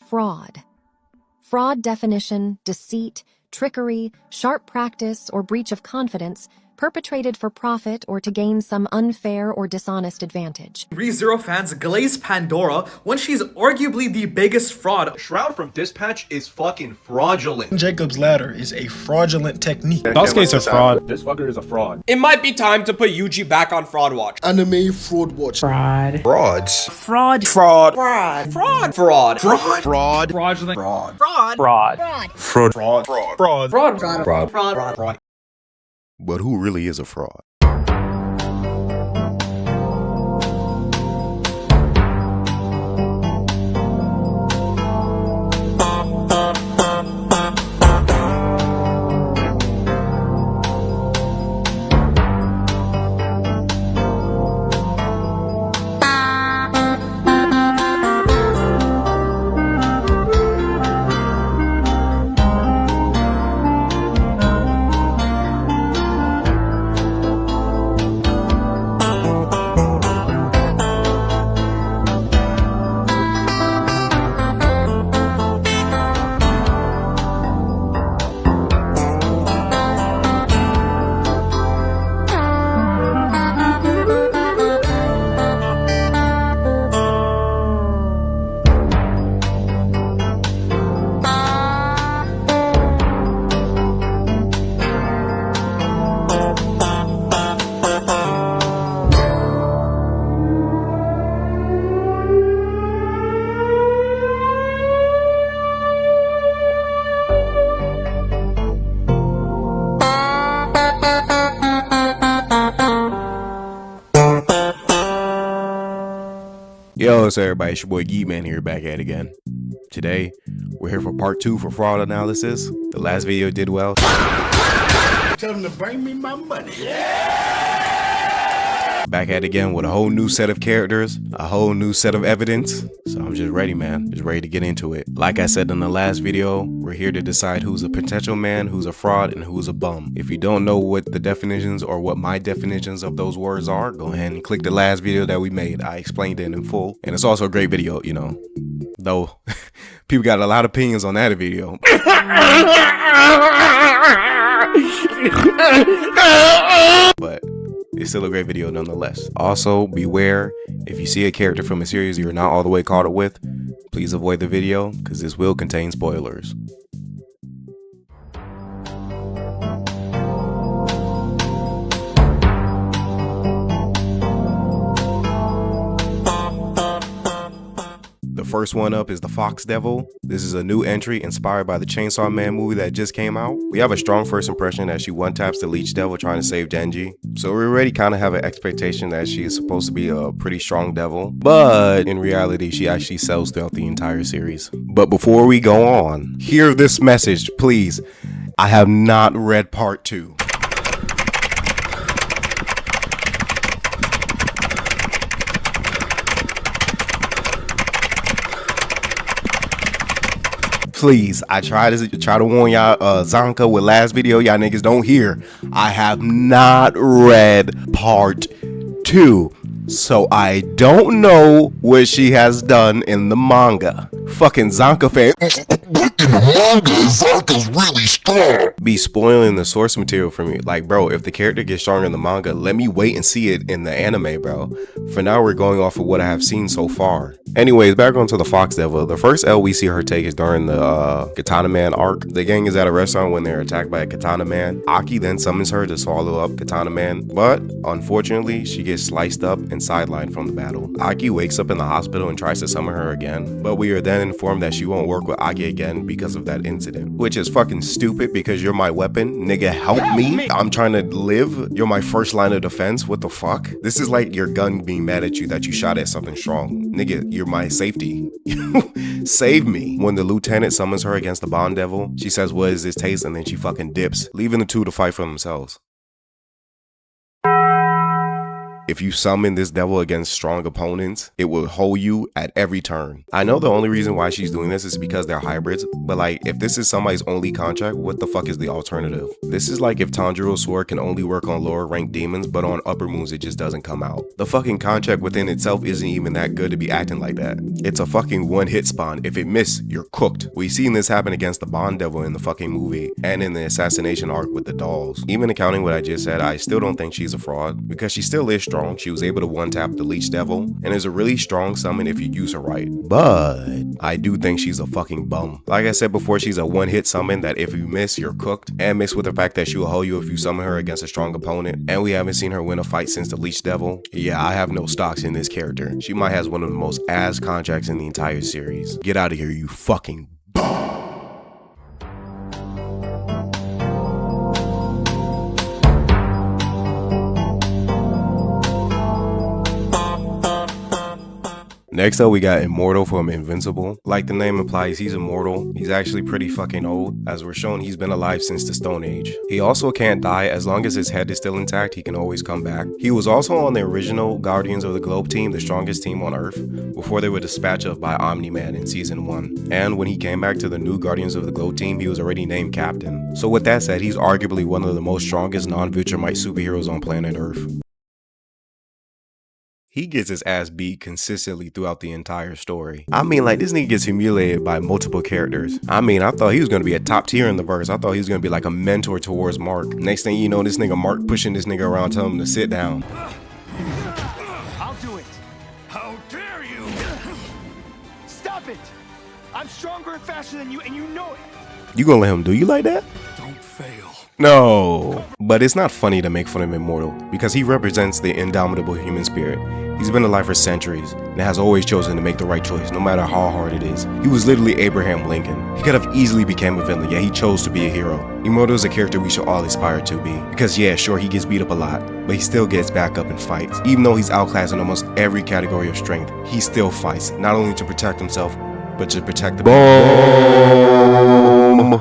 fraud. Fraud definition, deceit, trickery, sharp practice, or breach of confidence perpetrated for profit or to gain some unfair or dishonest advantage. ReZero fans glaze Pandora when she's arguably the biggest fraud. Shroud from Dispatch is fucking fraudulent. Jacob's Ladder is a fraudulent technique. Sasuke's a fraud. This fucker is a fraud. It might be time to put Yuji back on Fraud Watch. Anime Fraud Watch. Fraud. Frauds. Fraud. Fraud. Fraud. Fraud. Fraud. Fraud. Fraud. Fraudulent. Fraud. Fraud. Fraud. Fraud. Fraud. Fraud. Fraud. Fraud. Fraud. Fraud. But who really is a fraud? Yo, what's up everybody, it's your boy G-Man here, back at it again. Today, we're here for part 2 for fraud analysis. The last video did well. Tell them to bring me my money. Back at it again with a whole new set of characters, a whole new set of evidence. So I'm just ready, man. Just ready to get into it. Like I said in the last video, we're here to decide who's a potential man, who's a fraud, and who's a bum. If you don't know what the definitions or what my definitions of those words are, go ahead and click the last video that we made. I explained it in full. And it's also a great video, you know. Though, people got a lot of opinions on that video. But it's still a great video nonetheless. Also, beware, if you see a character from a series you're not all the way caught up with, please avoid the video, because this will contain spoilers. The first one up is the Fox Devil. This is a new entry inspired by the Chainsaw Man movie that just came out. We have a strong first impression that she one-taps the Leech Devil trying to save Denji. So we already kind of have an expectation that she is supposed to be a pretty strong devil. But in reality, she actually sells throughout the entire series. But before we go on, hear this message, please. I have not read part 2. Please, I try to warn y'all, Zanka with last video, y'all niggas don't hear. I have not read part 2, so I don't know what she has done in the manga. Fucking Zanka fan. In the manga, Zanka's really strong. Be spoiling the source material for me. Like, bro, if the character gets stronger in the manga, let me wait and see it in the anime, bro. For now, we're going off of what I have seen so far. Anyways, back onto the Fox Devil. The first L we see her take is during the Katana Man arc. The gang is at a restaurant when they're attacked by a Katana Man. Aki then summons her to swallow up Katana Man, but unfortunately, she gets sliced up and sidelined from the battle. Aki wakes up in the hospital and tries to summon her again, but we are then informed that she won't work with Aki again because of that incident, which is fucking stupid because you're my weapon. Nigga, help me. I'm trying to live. You're my first line of defense. What the fuck? This is like your gun being mad at you that you shot at something strong. Nigga, you're my safety. Save me. When the lieutenant summons her against the Bond Devil, she says, what is this taste? And then she fucking dips, leaving the two to fight for themselves. If you summon this devil against strong opponents, it will hold you at every turn. I know the only reason why she's doing this is because they're hybrids, but like, if this is somebody's only contract, what the fuck is the alternative? This is like if Tanjiro's sword can only work on lower ranked demons, but on upper moons it just doesn't come out. The fucking contract within itself isn't even that good to be acting like that. It's a fucking one hit spawn. If it miss, you're cooked. We've seen this happen against the Bond Devil in the fucking movie and in the assassination arc with the dolls. Even accounting what I just said, I still don't think she's a fraud because she still is strong. She was able to one tap the Leech Devil and is a really strong summon if you use her right. But I do think she's a fucking bum. Like I said before, she's a one hit summon that if you miss, you're cooked, and mixed with the fact that she will hold you if you summon her against a strong opponent, and we haven't seen her win a fight since the Leech Devil. Yeah, I have no stocks in this character. She might has one of the most ass contracts in the entire series. Get out of here, you fucking bum. Next up, we got Immortal from Invincible. Like the name implies, he's immortal. He's actually pretty fucking old. As we're shown, he's been alive since the Stone Age. He also can't die. As long as his head is still intact, he can always come back. He was also on the original Guardians of the Globe team, the strongest team on Earth, before they were dispatched of by Omni-Man in season 1. And when he came back to the new Guardians of the Globe team, he was already named captain. So with that said, he's arguably one of the most strongest non-Viltrumite superheroes on planet Earth. He gets his ass beat consistently throughout the entire story. I mean, like, this nigga gets humiliated by multiple characters. I mean, I thought he was gonna be a top tier in the verse. I thought he was gonna be like a mentor towards Mark. Next thing you know, this nigga Mark pushing this nigga around, telling him to sit down. I'll do it. How dare you? Stop it! I'm stronger and faster than you, and you know it. You gonna let him do you like that? Don't fail. No. But it's not funny to make fun of Immortal because he represents the indomitable human spirit. He's been alive for centuries and has always chosen to make the right choice no matter how hard it is. He was literally Abraham Lincoln. He could have easily become a villain, yet he chose to be a hero. Immortal is a character we should all aspire to be. Because yeah, sure, he gets beat up a lot, but he still gets back up and fights. Even though he's outclassed in almost every category of strength, he still fights, not only to protect himself, but to protect the boom.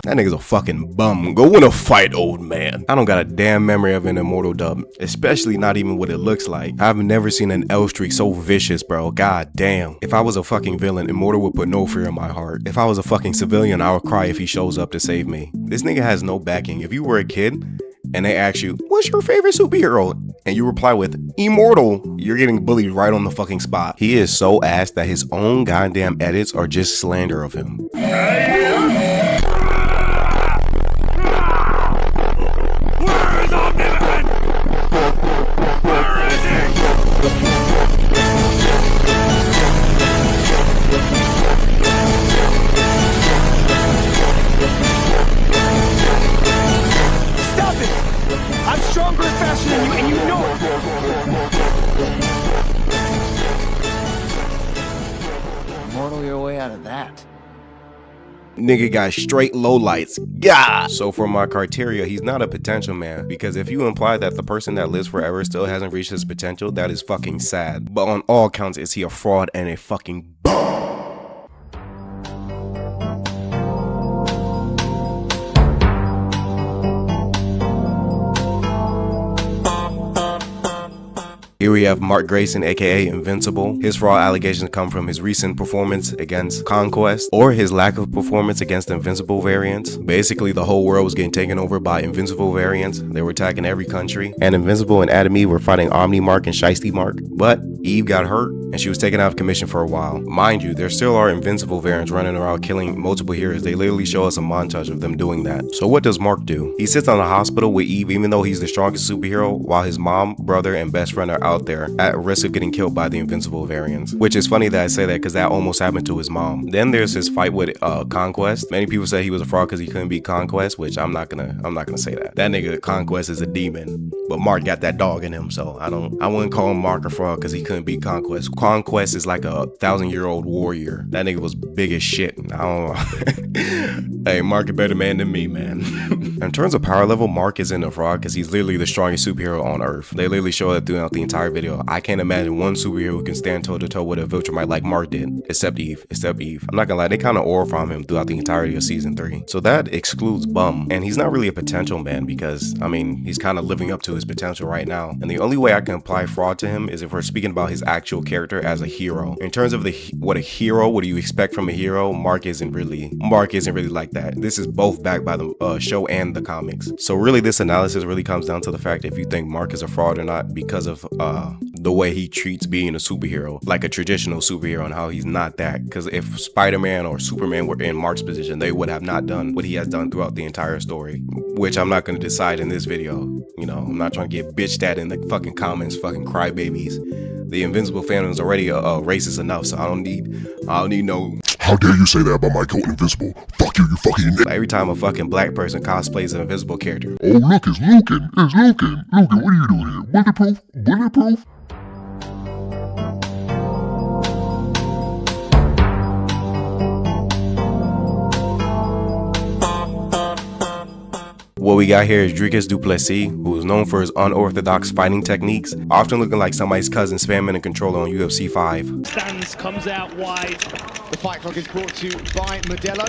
That nigga's a fucking bum. Go win a fight, old man. I don't got a damn memory of an Immortal dub, especially not even what it looks like. I've never seen an L streak so vicious, bro. God damn. If I was a fucking villain, Immortal would put no fear in my heart. If I was a fucking civilian, I would cry if he shows up to save me. This nigga has no backing. If you were a kid and they ask you, what's your favorite superhero? And you reply with Immortal, you're getting bullied right on the fucking spot. He is so ass that his own goddamn edits are just slander of him. I'm stronger and faster than you, and you know it! Immortal your way out of that. Nigga got straight lowlights. Yeah. So for my criteria, he's not a potential man, because if you imply that the person that lives forever still hasn't reached his potential, that is fucking sad. But on all counts, is he a fraud and a fucking bum? Here we have Mark Grayson, aka Invincible. His fraud allegations come from his recent performance against Conquest, or his lack of performance against the Invincible variants. Basically, the whole world was getting taken over by Invincible variants. They were attacking every country, and Invincible and Adam Eve were fighting Omni Mark and Shiesty Mark. But Eve got hurt, and she was taken out of commission for a while. Mind you, there still are Invincible variants running around killing multiple heroes. They literally show us a montage of them doing that. So what does Mark do? He sits on a hospital with Eve, even though he's the strongest superhero, while his mom, brother, and best friend are out there at risk of getting killed by the Invincible variants. Which is funny that I say that because that almost happened to his mom. Then there's his fight with Conquest. Many people say he was a fraud because he couldn't beat Conquest, which I'm not gonna say that. That nigga Conquest is a demon. But Mark got that dog in him, so I wouldn't call him Mark a fraud because he couldn't beat Conquest. Conquest is like a 1,000-year-old warrior. That nigga was big as shit. I don't know. Hey, Mark a better man than me, man. In terms of power level, Mark is in the fraud because he's literally the strongest superhero on Earth. They literally show that throughout the entire video. I can't imagine one superhero who can stand toe to toe with a Viltrumite like Mark did, except Eve. I'm not gonna lie, they kind of aura from him throughout the entirety of season 3. So that excludes Bum, and he's not really a potential man because, I mean, he's kind of living up to his potential right now. And the only way I can apply fraud to him is if we're speaking about his actual character as a hero. In terms of what do you expect from a hero? Mark isn't really like that. This is both backed by the show and the comics. So really, this analysis really comes down to the fact if you think Mark is a fraud or not because of the way he treats being a superhero, like a traditional superhero, and how he's not that. Because if Spider-Man or Superman were in Mark's position, they would have not done what he has done throughout the entire story, which I'm not going to decide in this video. You know, I'm not trying to get bitched at in the fucking comments, fucking crybabies. The Invincible fandom is already racist enough, so I don't need no. How dare you say that about my coat Invincible? Fuck you, you fucking nigga. Every time a fucking black person cosplays an Invisible character. Oh, look, it's Lucan. Lucan, what are you doing here? Bulletproof? What we got here is Dricus du Plessis, who is known for his unorthodox fighting techniques, often looking like somebody's cousin spamming a controller on UFC 5. Stands, comes out wide. The fight clock is brought to you by Modelo.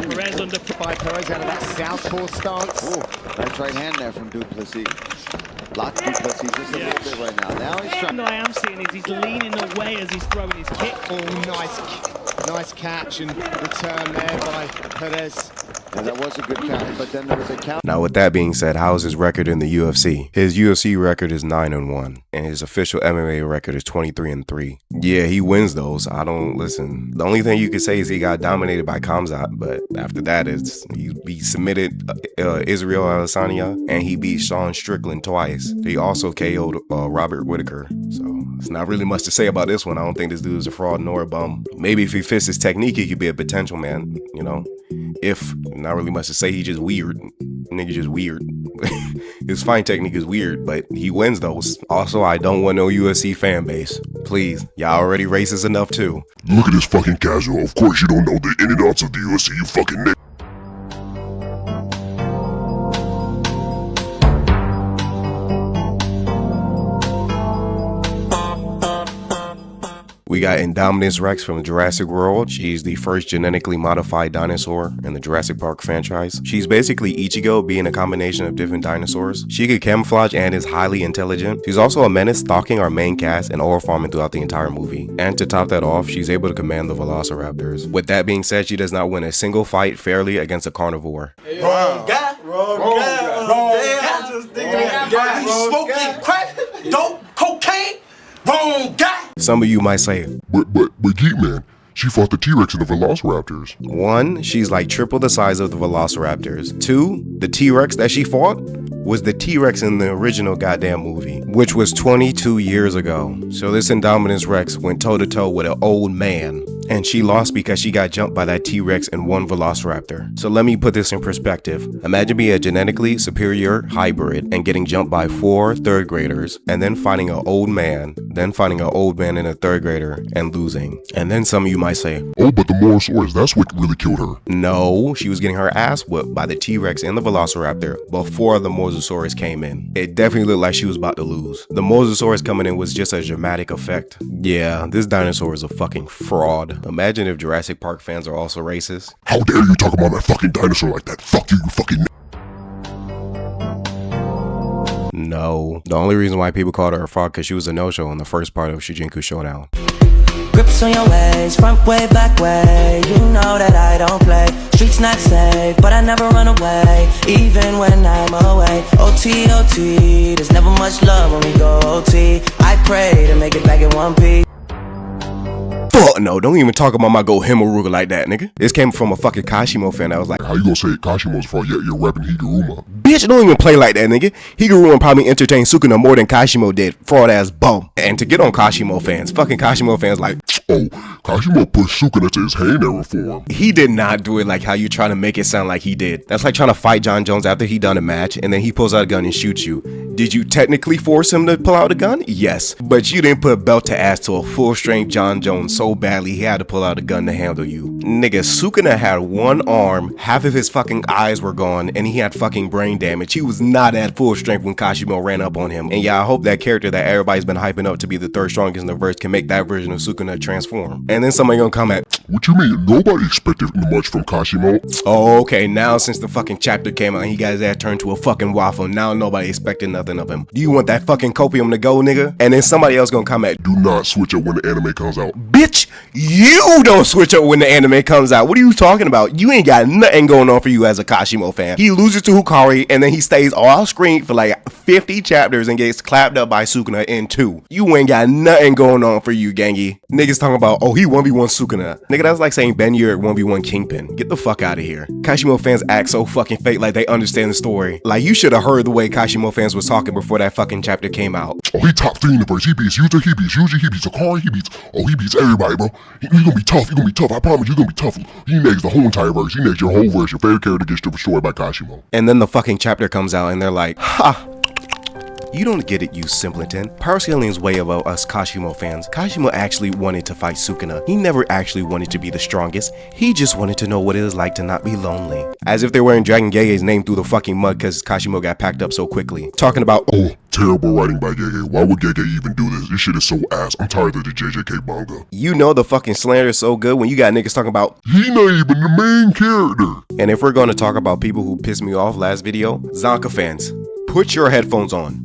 Perez under by Perez out of that southpaw stance. Ooh, nice right hand there from du Plessis. Locked du Plessis just a little bit right now. Now he's trying. What I am seeing is he's leaning away as he's throwing his kick. Oh, nice catch and return there by Perez. Yeah, that was a good count, but then there was a count. Now, with that being said, how's his record in the UFC? His UFC record is 9-1, and his official MMA record is 23-3. Yeah, he wins those. I don't listen. The only thing you could say is he got dominated by Khamzat, but after that, he submitted Israel Adesanya, and he beat Sean Strickland twice. He also KO'd Robert Whitaker. So it's not really much to say about this one. I don't think this dude is a fraud nor a bum. Maybe if he fits his technique, he could be a potential man, you know? If not really much to say, he just weird. Nigga just weird. His fighting technique is weird, but he wins those. Also, I don't want no UFC fan base. Please, y'all already racist enough too. Look at this fucking casual. Of course you don't know the in and outs of the UFC, you fucking nigga. We got Indominus Rex from Jurassic World. She's the first genetically modified dinosaur in the Jurassic Park franchise. She's basically Ichigo, being a combination of different dinosaurs. She could camouflage and is highly intelligent. She's also a menace, stalking our main cast and oil farming throughout the entire movie. And to top that off, she's able to command the Velociraptors. With that being said, she does not win a single fight fairly against a carnivore. Wrong guy. Smoking crack, dope, cocaine. Wrong guy. Some of you might say, But Geek Man, she fought the T-Rex and the Velociraptors. 1, she's like triple the size of the Velociraptors. 2, the T-Rex that she fought was the T-Rex in the original goddamn movie, which was 22 years ago. So this Indominus Rex went toe-to-toe with an old man, and she lost because she got jumped by that T-Rex and one Velociraptor. So let me put this in perspective. Imagine being a genetically superior hybrid and getting jumped by 4 third graders, and then fighting an old man, and a 3rd grader and losing. And then some of you might say, oh, but the Morosaurus, that's what really killed her. No, she was getting her ass whooped by the T-Rex and the Velociraptor before the Mosasaurus came in. It definitely looked like she was about to lose. The Mosasaurus coming in was just a dramatic effect. Yeah, this dinosaur is a fucking fraud. Imagine if Jurassic Park fans are also racist. How dare you talk about my fucking dinosaur like that? Fuck you, you fucking No. The only reason why people called her a fraud because she was a no-show in the first part of Shujinku Showdown. Grips on your ways, front way, back way. You know that I don't play. Streets not safe, but I never run away, even when I'm away. OT, OT, there's never much love when we go OT. I pray to make it back in one piece. Fuck no, don't even talk about my Go Himaruga like that, nigga. This came from a fucking Kashimo fan that was like, how you gonna say Kashimo's fault yet you're repping Higuruma? Bitch, don't even play like that, nigga. Higuruma probably entertained Sukuna more than Kashimo did. Fraud ass bum. And to get on Kashimo fans, fucking Kashimo fans like, Oh, Kashimo pushed Sukuna to his hand error form. He did not do it like how you trying to make it sound like he did. That's like trying to fight John Jones after he done a match and then he pulls out a gun and shoots you. Did you technically force him to pull out a gun? Yes, but you didn't put belt to ass to a full strength John Jones so badly he had to pull out a gun to handle you. Nigga, Sukuna had one arm, half of his fucking eyes were gone, and he had fucking brain damage. He was not at full strength when Kashimo ran up on him. And yeah, I hope that character that everybody's been hyping up to be the third strongest in the verse can make that version of Sukuna transform. And then somebody gonna come at, what you mean? Nobody expected much from Kashimo. oh, okay, now since the fucking chapter came out and he got his ass turned to a fucking waffle, now nobody expected nothing of him. Do you want that fucking copium to go, nigga? And then somebody else gonna come at, Do not switch up when the anime comes out. bitch, you don't switch up when the anime comes out. What are you talking about? You ain't got nothing going on for you as a Kashimo fan. He loses to Hikari and then he stays off screen for like 50 chapters and gets clapped up by Sukuna in 2. You ain't got nothing going on for you, gangy. Niggas talking about, oh, he 1v1 Sukuna. Nigga, that's like saying Ben Yurick 1v1 Kingpin. Get the fuck out of here. Kashimo fans act so fucking fake like they understand the story. Like, you should have heard the way Kashimo fans was talking before that fucking chapter came out. Oh, he top 3 in the verse. He beats Yuta, he beats Yuji, he beats Hikari, he beats everybody, bro. He gonna be tough. He gonna be tough. I promise you gonna be tough. He next the whole entire verse. He next your whole verse. Your favorite character gets destroyed by Kashimo. And then the fucking chapter comes out and they're like, ha! You don't get it, you simpleton. Parascalian's way about us Kashimo fans. Kashimo actually wanted to fight Sukuna. He never actually wanted to be the strongest. He just wanted to know what it is like to not be lonely. As if they're wearing Dragon Gege's name through the fucking mud because Kashimo got packed up so quickly. Talking about, oh, terrible writing by Gege. Why would Gege even do this? This shit is so ass. I'm tired of the JJK manga. You know the fucking slander is so good when you got niggas talking about, he not even the main character. And if we're going to talk about people who pissed me off last video, Zonka fans, put your headphones on.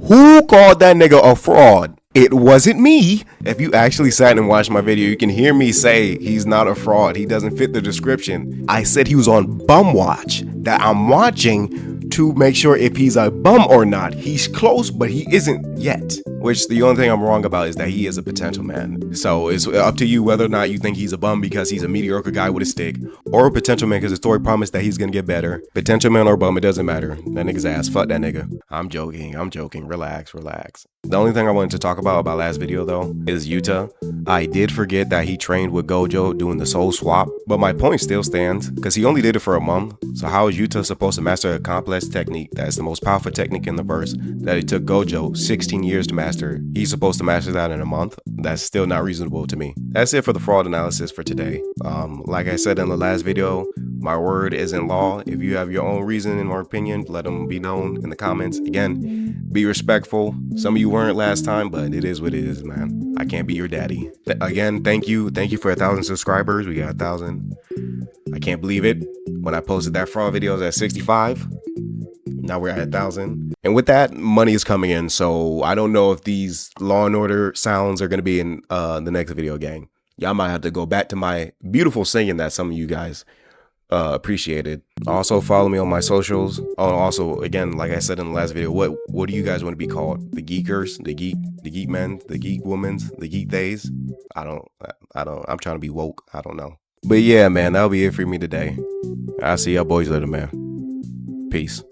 Who called that nigga a fraud? It wasn't me. If you actually sat and watched my video, you can hear me say he's not a fraud. He doesn't fit the description. I said he was on bum watch, that I'm watching to make sure if he's a bum or not. He's close, but he isn't yet. Which the only thing I'm wrong about is that he is a potential man. So it's up to you whether or not you think he's a bum because he's a mediocre guy with a stick, or a potential man because the story promised that he's gonna get better. Potential man or bum, it doesn't matter. That nigga's ass. Fuck that nigga. I'm joking. Relax. The only thing I wanted to talk about last video though is Yuta. I did forget that he trained with Gojo doing the soul swap, but my point still stands because he only did it for a month. So how is Yuta supposed to master a complex technique that is the most powerful technique in the verse that it took Gojo 16 years to master? He's supposed to master that in a month? That's still not reasonable to me. That's it for the fraud analysis for today. Like I said in the last video, my word isn't law. If you have your own reason or opinion, let them be known in the comments. Again, be respectful. Some of you weren't last time, but it is what it is, man. I can't be your daddy. Again, thank you for 1,000 subscribers. We got 1,000. I can't believe it. When I posted that fraud video, I was at 65. Now we're at 1,000. And with that, money is coming in. So I don't know if these Law and Order sounds are going to be in the next video, gang. Y'all might have to go back to my beautiful singing that some of you guys appreciated. Also follow me on my socials. Oh, also, again, like I said in the last video, what do you guys want to be called? The geekers, the geek men, the geek womens, the geek days? I don't, I'm trying to be woke. I don't know. But yeah, man, that'll be it for me today. I'll see y'all boys later, man. Peace.